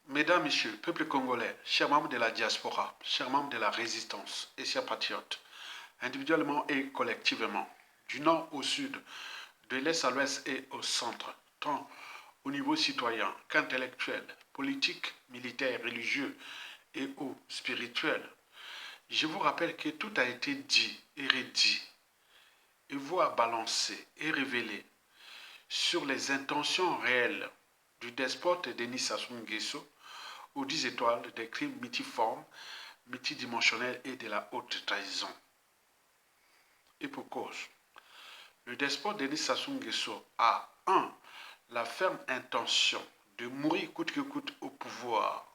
Mesdames, Messieurs, peuple congolais, chers membres de la diaspora, chers membres de la résistance et chers patriotes, individuellement et collectivement, du nord au sud, de l'est à l'ouest et au centre, tant au niveau citoyen qu'intellectuel, politique, militaire, religieux et ou spirituel, je vous rappelle que tout a été dit et redit, et voire balancé et révélé sur les intentions réelles du despote Denis Sassou Nguesso aux 10 étoiles des crimes multiformes, multidimensionnels et de la haute trahison. Et pour cause, le despote Denis Sassou Nguesso a 1. La ferme intention de mourir coûte que coûte au pouvoir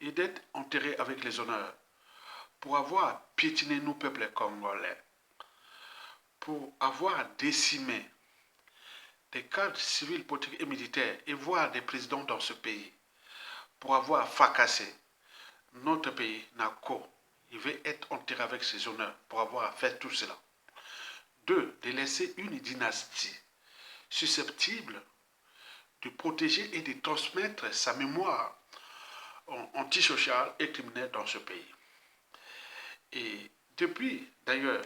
et d'être enterré avec les honneurs pour avoir piétiné nos peuples congolais, pour avoir décimé des cadres civils, politiques et militaires et voire des présidents dans ce pays, pour avoir fracassé notre pays, Nako. Il veut être enterré avec ses honneurs pour avoir fait tout cela. 2. De laisser une dynastie susceptible de protéger et de transmettre sa mémoire antisociale et criminelle dans ce pays. Et depuis, d'ailleurs,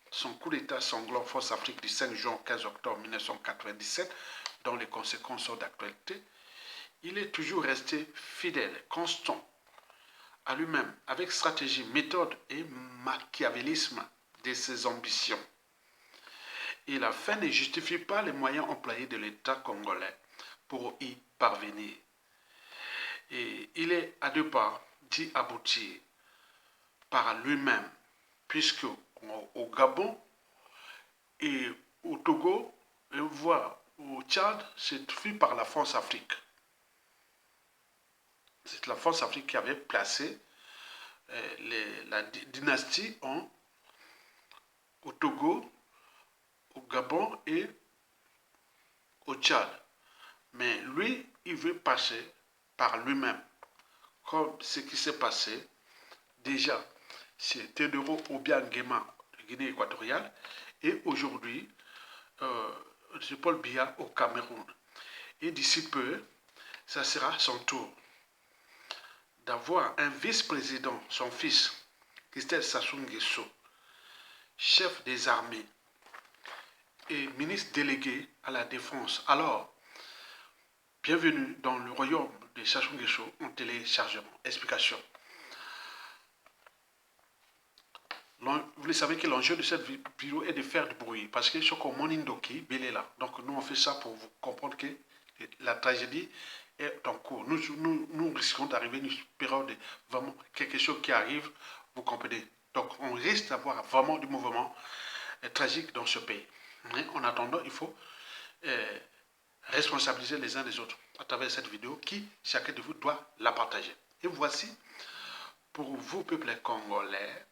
son coup d'État sanglant Force Afrique du 5 juin 15 octobre 1997, dont les conséquences sont d'actualité, il est toujours resté fidèle, constant à lui-même, avec stratégie, méthode et machiavélisme de ses ambitions. Et la fin ne justifie pas les moyens employés de l'État congolais pour y parvenir. Et il est à deux pas d'y aboutir par lui-même, puisque au Gabon et au Togo, et voire au Tchad, c'est fait par la France-Afrique. C'est la France-Afrique qui avait placé la dynastie au Togo, au Gabon et au Tchad. Mais lui, il veut passer par lui-même, comme ce qui s'est passé déjà chez Théodoro Obiang Nguema de Guinée équatoriale et aujourd'hui chez Paul Biya au Cameroun. Et d'ici peu, ça sera son tour d'avoir un vice-président, son fils, Christophe Sassou Nguesso, chef des armées et ministre délégué à la défense. Alors, bienvenue dans le royaume de Sassou Nguesso en téléchargement. Explication. Vous le savez que l'enjeu de cette vidéo est de faire du bruit parce que ce qu'on m'indoki, belé là. Donc nous on fait ça pour vous comprendre que la tragédie est en cours. Nous risquons d'arriver à une période de vraiment quelque chose qui arrive, vous comprenez. Donc on risque d'avoir vraiment du mouvement tragique dans ce pays. Mais en attendant, il faut responsabiliser les uns des autres à travers cette vidéo qui, chacun de vous, doit la partager. Et voici, pour vous, peuple congolais,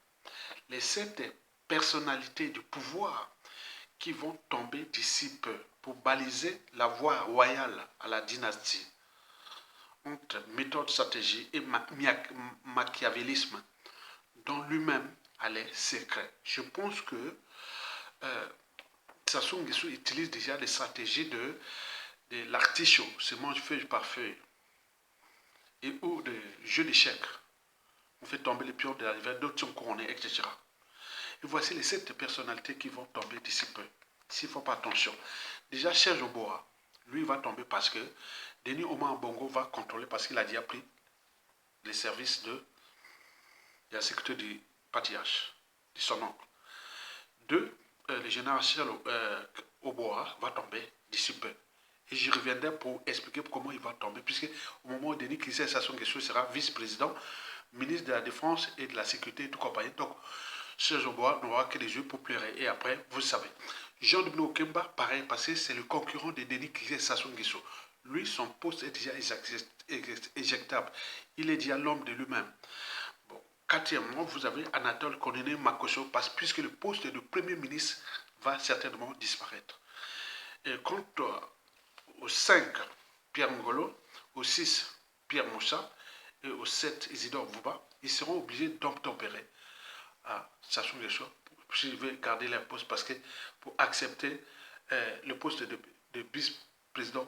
les 7 personnalités du pouvoir qui vont tomber d'ici peu pour baliser la voie royale à la dynastie entre méthode, stratégie et machiavélisme dont lui-même a les secrets. Je pense que Sassou Nguesso utilise déjà les stratégies de l'artichaut, se mange feuille par feuille, et ou de jeu d'échecs. On fait tomber les pions de la rivière, d'autres sont couronnés, etc. Et voici les 7 personnalités qui vont tomber d'ici peu, s'il ne faut pas attention. Déjà, Serge Oboa, lui va tomber parce que Denis Omar Bongo va contrôler parce qu'il a déjà pris les services de la sécurité du patriarche, de son oncle. 2, le général Serge Oboa va tomber d'ici peu. Et j'y reviendrai pour expliquer comment il va tomber, puisque au moment où Denis Sassou Nguesso sera vice-président, ministre de la Défense et de la Sécurité et tout compagnie. Donc, Serge Oboa n'aura que les yeux pour pleurer. Et après, vous savez. Jean de Okemba, pareil, parce que c'est le concurrent de Denis Sassou Nguesso. Lui, son poste est déjà éjectable. Il est déjà l'homme de lui-même. Bon. Quatrièmement, vous avez Anatole Konene Makosso, puisque le poste de Premier ministre va certainement disparaître. Et quant au 5, Pierre Ngolo, au 6, Pierre Moussa, et au 7, Isidore Vouba, ils seront obligés d'obtempérer à Sassou Nguesso s'ils veulent garder leur poste parce que pour accepter le poste de vice-président